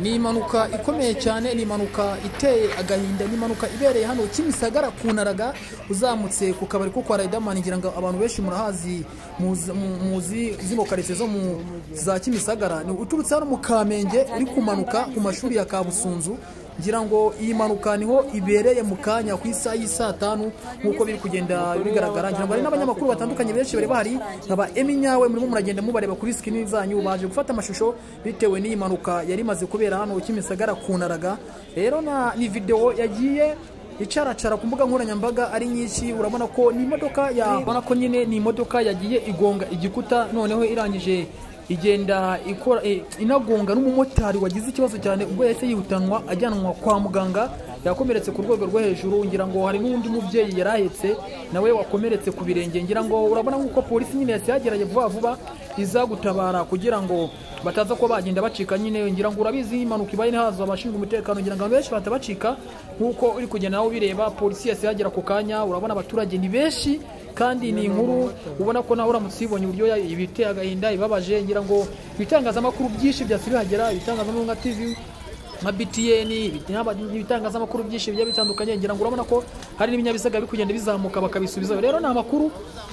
ni impanuka ikomeye cyane, ni impanuka iteye agahinda, ni impanuka ibereye hano Kimisagara ku Naraga uzamutse ku kabari ko kwa Riderman. Ngira ngo abantu benshi murahazi muzi zino karitsiye zo mu za Kimisagara, ni uturutse hano mu Kamenge uri kumanuka ku mashuri ya Kabusunzu. Ngira ngo iyi manuka niho ibereye mu kanya ku isaha y'isa 5 nkuko biri kugenda bigaragara. Ngira ngo ari n'abanyamakuru batandukanye benshi bari bahari nkaba Eminyawe murimo muragenda mubareba kuri screen zanyu, baje gufata amashusho bitewe n'iyi manuka yari maze kubera hano Kimisagara ku Naraga. Rero ni video yagiye icaracara ku mbuga nkoranyambaga ari nyinshi. Urabona ko ni imodoka ko nyine ni imodoka yagiye igonga igikuta, noneho irangije igenda ikora inagonga n'umumotari wagize ikibazo cyane, ubwo yahise yihutanwa ajyanwa kwa muganga, yakomeretse ku rwego rwo hejuru. Ngira ngo hari n'undi mubyeyi yarahetse nawe wakomeretse ku birenge. Ngira ngo urabona nk'uko polisi nyine yagerageje vuba iza gutabara kugira ngo bataza ko bagenda bacika nyine. Ngira ngo urabizi impanuka ibaye haza abashinzwe umutekano, ngira ngo benshi batabacika nkuko uri kugenda nawe bireba. Polisi yagera ku kanya, urabona abaturage ni benshi kandi ni inkuru ubona ko nawe uramutse ibonye uburyo ibiteye agahinda ibabaje. Ngira ngo ibitangazamakuru byinshi byasibihagera, ibitangazamakuru nka TV nka BTN, ibitangazamakuru byinshi bigiye bitandukanye. Ngira ngo urabona ko hari n'ibinyabiziga biri kugenda bizamuka bakabisubiza. Rero ni amakuru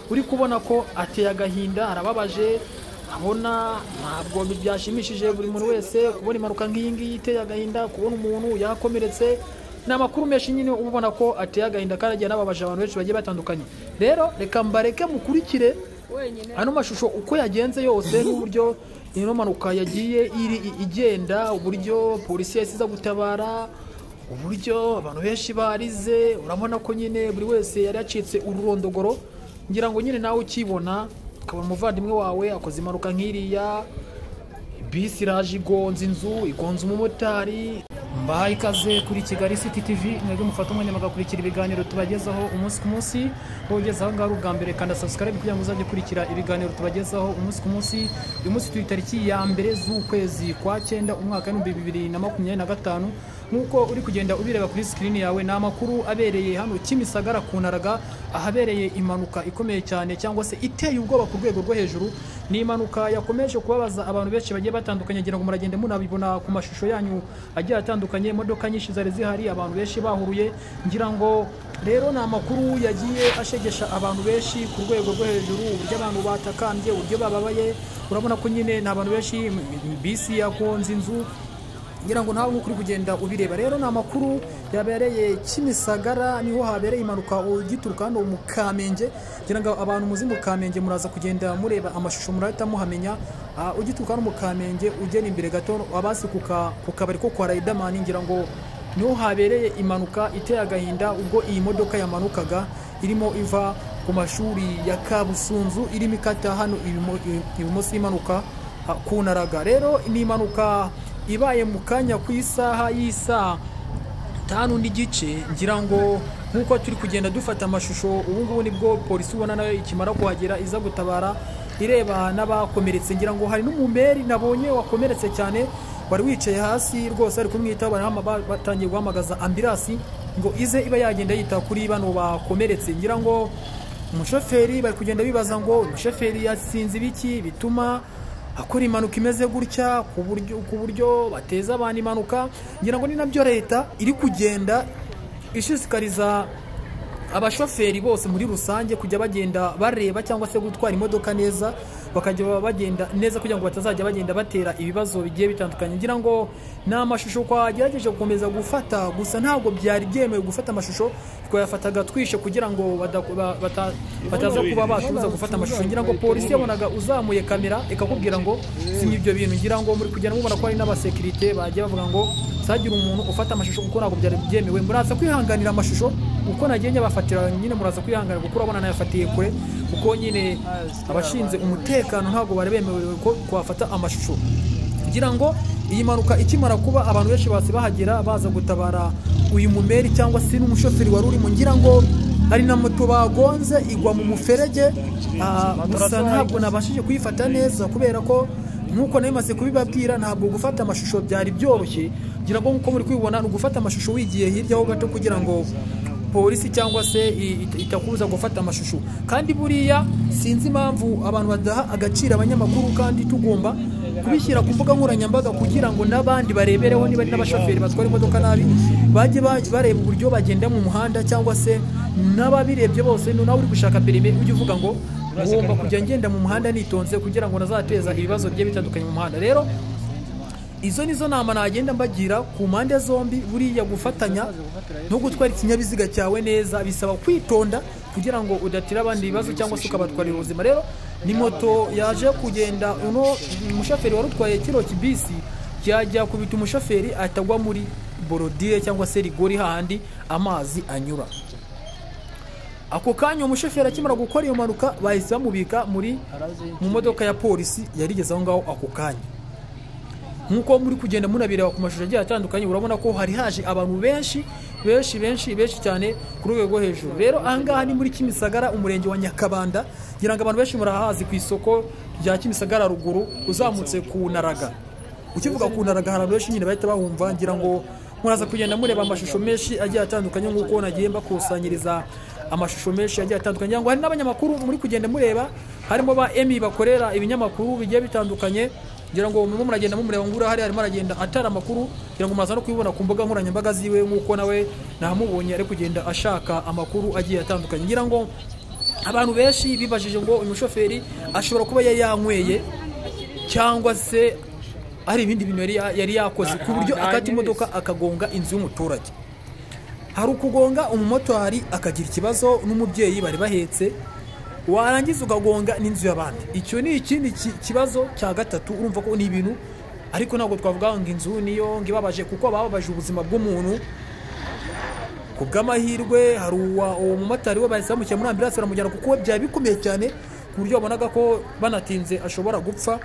uri kubona ko ateye agahinda, arababaje, abona ntabwo byashimishije buri muntu wese kubona impanuka nk'iyi ngiyi iteye agahinda, kubona umuntu yakomeretse. Ni amakuru menshi nyine ubona ko ateye agahinda kandi agiye n'ababaje abantu benshi bagiye batandukanye. Rero reka mbareke mukurikire hano mashusho uko yagenze yose, n'uburyo ino manuka yagiye igenda, uburyo polisi yasiza gutabara, uburyo abantu benshi barize. Urabona ko nyine buri wese yari yacitse ururondogoro. Ngira ngo nyine nawe ukibona ukabona umuvandimwe wawe akoze impanuka nk'iriya, bisi iraje igonze inzu, igonze umumotari. Mbahaye ikaze kuri Kigali City TV, mwebwe mufata umwanya mugakurikira ibiganiro tubagezaho umunsi ku munsi. Wogezaho ngaho ubwa mbere kandi subscribe kugira ngo uzajye kurikira ibiganiro tubagezaho umunsi ku munsi. Uyu munsi turi tariki ya mbere z'ukwezi kwa 9 umwaka wa 2025. Nkuko uri kugenda ubireba kuri screen yawe, na makuru abereye hano Kimisagara ku Naraga, ahabereye impanuka ikomeye cyane cyangwa se iteye ubwoba ku rwego rwo hejuru. Ni impanuka yakomeje kubabaza abantu benshi bagiye batandukanye. Ngira ngo muragende munabibona ku mashusho yanyu agiye atandukanye, imodoka nyinshi zari zihari, abantu benshi bahuruye. Ngira ngo rero ni amakuru yagiye ashegesha abantu benshi ku rwego rwo hejuru, uburyo abantu batakambye, uburyo bababaye. Urabona ko nyine ni abantu benshi, bisi yakonze inzu. Ngira ngo ntawe nk'ukuri kugenda ubireba. Rero ni amakuru yabereye Kimisagara, niho habereye impanuka ugituruka hano mu Kamenge. Ngira ngo abantu muzi mu Kamenge muraza kugenda mureba amashusho murahita muhamenya. Ugituruka hano mu Kamenge ugena imbere gato abasi ku kabari ko kwa Riderman. Ngira ngo niho habereye impanuka iteye agahinda, ubwo iyi modoka yamanukaga irimo iva ku mashuri ya Kabusunzu irimo ikata hano ibumoso y'impanuka ku Naraga. Rero ni impanuka ibaye mu kanya ku isaha y'isa 5 n'igice. Ngira ngo nkuko turi kugenda dufata amashusho ubu ngubu nibwo polisi ubona nayo ikimara kuhagera iza gutabara ireba n'abakomeretse. Ngira ngo hari n'umumeri nabonye wakomeretse cyane, wari wicaye hasi rwose ari kumwitaho, batangiye guhamagaza ambulance ngo ize iba yagenda yita kuri bano bakomeretse. Ngira ngo umushoferi bari kugenda bibaza ngo umushoferi yasinze ibiki bituma akora impanuka imeze gutya ku buryo bateza abantu impanuka. Ngira ngo ni nabyo leta iri kugenda ishishikariza abashoferi bose muri rusange kujya bagenda bareba cyangwa se gutwara imodoka neza, bakajya bagenda neza kugira ngo batazajya bagenda batera ibibazo bigiye bitandukanye. Ngira ngo na amashusho twagerageje gukomeza gufata, gusa ntabwo byari byemewe gufata amashusho, twayafataga twishe kugira ngo bataza kuba batubuza gufata amashusho. Ngira ngo polisi yabonaga uzamuye kamera ikakubwira ngo simye ibyo bintu. Ngira ngo muri kugenda mubona ko hari n'abasekirite bagiye bavuga ngo sagira umuntu ufata amashusho kuko ntabwo byari byemewe. Muraza kwihanganira amashusho uko nagiye bafatira nyine, muraza kwihanganira kuko urabona nayafatiye kure, kuko nyine abashinze umutekano ntabwo bari bemewe ko twafata amashusho. Ngira ngo iyi manuka ikimara kuba abantu benshi base bahagera baza gutabara uyu mumeri cyangwa se n'umushoferi wari urimo. Ngira ngo hari na moto bagonze igwa mu muferege, gusa ntabwo nabashije kuyifata neza kubera ko nkuko nayo maze kubibabwira ntabwo gufata amashusho byari byoroshye. Ngira ngo nkuko muri kwibona ugufata amashusho wigiye hirya ho gato kugira ngo polisi cyangwa se itakubuza gufata amashusho. Kandi buriya sinzi impamvu abantu badaha agaciro abanyamakuru, kandi tugomba kubishyira ku mbuga nkoranyambaga kugira ngo n'abandi barebereho niba ari n'abashoferi batwara imodoka nabi bajye bareba uburyo bagenda mu muhanda, cyangwa se n'ababirebye bose nawe uri gushaka perime ujye uvuga ngo ngomba kujya ngenda mu muhanda nitonze kugira ngo nazateza ibibazo bigiye bitandukanye mu muhanda. Rero izo nizo nama nagenda mbagira ku mpande zombi. Buriya gufatanya no gutwara ikinyabiziga cyawe neza bisaba kwitonda kugira ngo udatira abandi ibibazo cyangwa se ukabatwarira ubuzima. Rero ni moto yaje kugenda, uno umushoferi wari utwaye kiro kibisi cyajya kubita umushoferi atagwa muri borodire cyangwa se rigori hahandi amazi anyura. Ako kanya umushoferi akimara gukora iyo mpanuka bahise bamubika mu modoka ya polisi yarigeze aho ngaho ako kanya. Nkuko muri kugenda munabireba ku mashusho agiye atandukanye, urabona ko hari haje abantu benshi cyane ku rwego rwo hejuru. Rero ahangaha ni muri Kimisagara, umurenge wa Nyakabanda, ngira ngo abantu benshi murahazi ku isoko rya Kimisagara ruguru uzamutse ku Naraga. Ukivuga ku Naraga hari benshi nyine bahita bahumva, ngira ngo muraza kugenda mureba amashusho menshi agiye atandukanye nkuko nagiye mbakusanyiriza amashusho menshi agiye atandukanye. Ngo hari n'abanyamakuru muri kugenda mureba, harimo ba Emi bakorera ibinyamakuru bigiye bitandukanye, ngira ngo mumwe muragenda mumureba ngura hari arimo aragenda atara amakuru, ngira ngo muraza no kubibona ku mbuga nkoranyambaga ziwe nkuko nawe namubonye ari kugenda ashaka amakuru agiye atandukanye. Ngira ngo abantu benshi bibajije ngo uyu mushoferi ashobora kuba yanyweye cyangwa se hari ibindi bintu yari yakoze ku buryo akata imodoka akagonga inzu y'umuturage. Hari ukugonga umumotari akagira ikibazo n'umubyeyi bari bahetse, warangiza ugagonga n'inzu y'abandi. Icyo ni ikindi kibazo cya gatatu. Urumva ko ni ibintu, ariko ntabwo twavuga ngo inzu niyo ngibabaje, kuko bababaje ubuzima bw'umuntu. Ku bw'amahirwe hari uwo mumotari we bahise bamukira muri ambulance baramujyana, kuko byari bikomeye cyane ku buryo babonaga ko banatinze ashobora gupfa.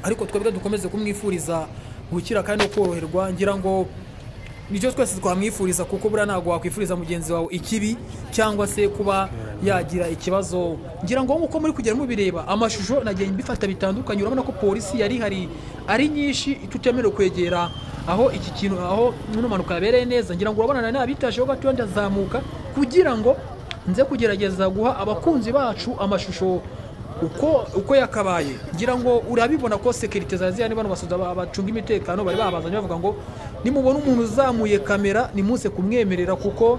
Ariko twebwe dukomeze kumwifuriza gukira kandi no koroherwa. Ngira ngo nicyo twese twamwifuriza, kuko buriya ntabwo wakwifuriza mugenzi wawe ikibi cyangwa se kuba yagira ikibazo. Ngira ngo nkuko muri kugera mubireba amashusho nagiye mbifata bitandukanye, urabona ko polisi yari hari ari nyinshi tutemerewe kwegera aho iki kintu, aho ino mpanuka yabereye neza. Ngira ngo urabona nabitasheho gato ndazamuka kugira ngo nze kugerageza guha abakunzi bacu amashusho uko yakabaye. Ngira ngo urabibona ko security zaziya ni bano basoza bacunga imitekano bari babazanye bavuga ngo nimubona umuntu uzamuye kamera nimuse kumwemerera, kuko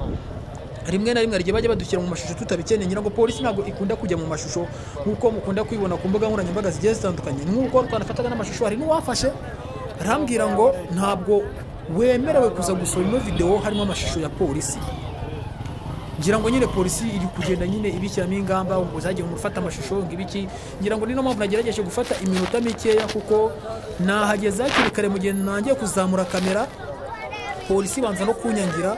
rimwe na rimwe bajya badushyira mu mashusho tutabikeneye. Ngira ngo polisi ntabwo ikunda kujya mu mashusho nkuko mukunda kwibona ku mbuga nkoranyambaga zigiye zitandukanye. Nkuko twanafataga n'amashusho, hari n'uwafashe arambwira ngo ntabwo wemerewe kuza gusura ino video harimo amashusho ya polisi. Ngira ngo nyine polisi iri kugenda nyine ibishyiramo ingamba ngo zagiye gufata amashusho ngibiki. Ngira ngo nino mpamvu nagerageje gufata iminota mikeya, kuko nahageze hakiri kare mu gihe nangiye kuzamura kamera polisi banza no kunyangira,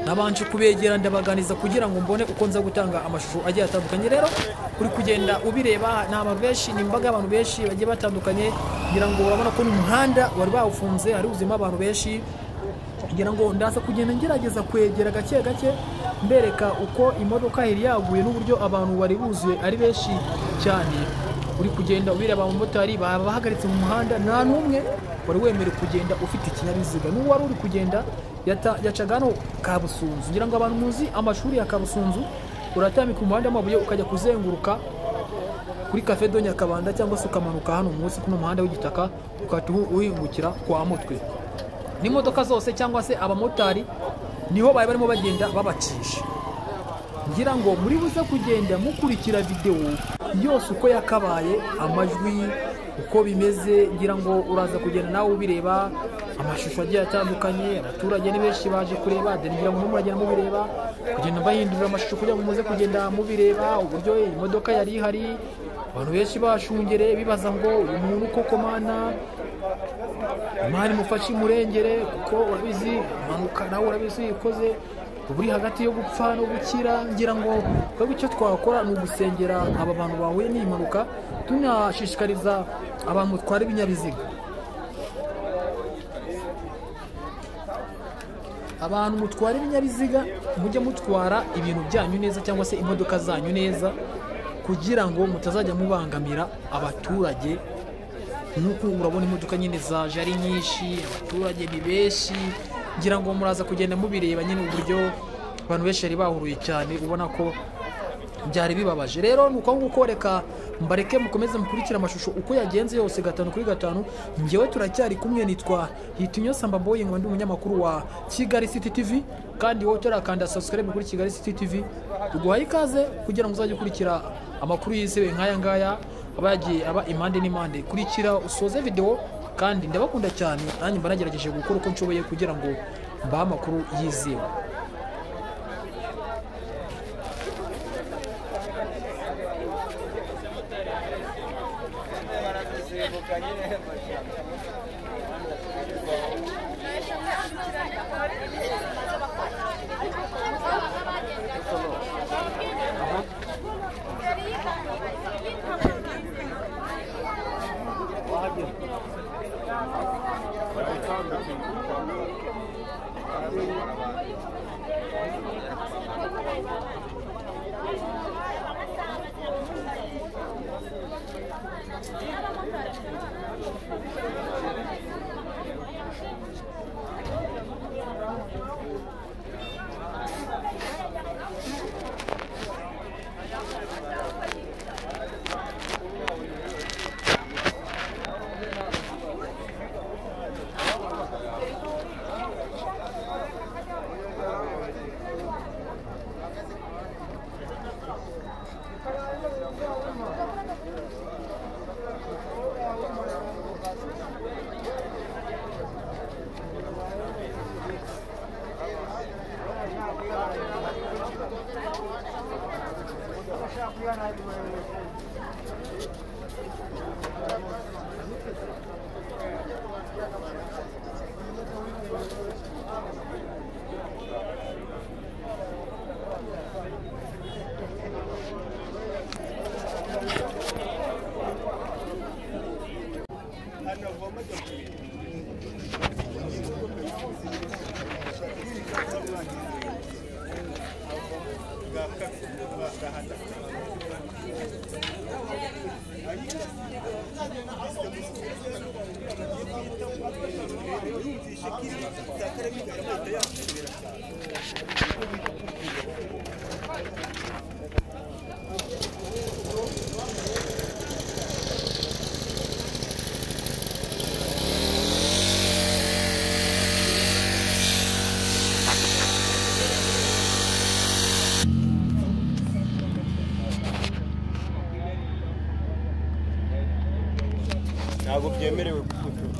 nabanje kubegera ndabaganiza kugira ngo mbone uko nza gutanga amashusho agiye atandukanye. Rero uri kugenda ubireba ni abantu benshi, ni imbaga abantu benshi bagiye batandukanye. Ngira ngo urabona ko n'umuhanda wari bawufunze, hari ubuzima abantu benshi. Ngira ngo ndaza kugenda ngerageza kwegera gake gake mbereka uko imodoka yari yaguye n'uburyo abantu bari buzuye ari benshi cyane. Uri kugenda ubireba abamotari bahagaritse mu muhanda, nta n'umwe wari wemerewe kugenda ufite ikinyabiziga. N'uwo wari uri kugenda yacaga hano Kabusunzu. Ngira ngo abantu muzi amashuri ya Kabusunzu, uratamika umuhanda w'amabuye ukajya kuzenguruka kuri Cafe do Nyakabanda, cyangwa se ukamanuka hano munsi kuno muhanda w'igitaka ukahita uhingukira kwa Mutwe. N'imodoka zose cyangwa se abamotari niho bari barimo bagenda babacisha. Ngira ngo muri buze kugenda mukurikira video yose uko yakabaye, amajwi uko bimeze. Ngira ngo uraza kugenda nawe ubireba amashusho agiye atandukanye. Abaturage ni benshi baje kureba, ngira ngo muragenda mubireba, kugenda bahindurira amashusho kugira ngo muze kugenda mubireba uburyo imodoka yari ihari. Abantu benshi bashungereye bibaza ngo uyu muntu koko mana Imana imufashe imurengere, kuko urabizi impanuka nawe urabizi ikoze uri hagati yo gupfa no gukira. Ngira ngo twebwe icyo twakora ni ugusengera aba bantu bahuye n'iyi mpanuka, tunashishikariza abantu mutwara ibinyabiziga. Abantu mutwara ibinyabiziga mujye mutwara ibintu byanyu neza, cyangwa se imodoka zanyu neza, kugira ngo mutazajya mubangamira abaturage. Nuko urabona imodoka nyine zaje ari nyinshi, abaturage ni benshi. Ngira ngo muraza kugenda mubireba nyine uburyo abantu benshi ari bahuruye cyane. Ubona ko byari bibabaje. Rero nuko nguko reka mbareke mukomeze mukurikira amashusho uko yagenze yose 5 kuri 5. Ngewe turacyari kumwe, nitwa Hitunyo Samba Boy, ngo ndi umunyamakuru wa Kigali City TV, kandi wowe turakanda subscribe kuri Kigali City TV, tuguhaye ikaze kugira ngo uzajye ukurikira amakuru yizewe nk'aya ngaya aba impande n'impande. Kurikira usoze video, kandi ndabakunda cyane, nanjye mba nagerageje gukora uko nshoboye kugira ngo mbahe amakuru yizewe. ntabwo byemerewe kugutura.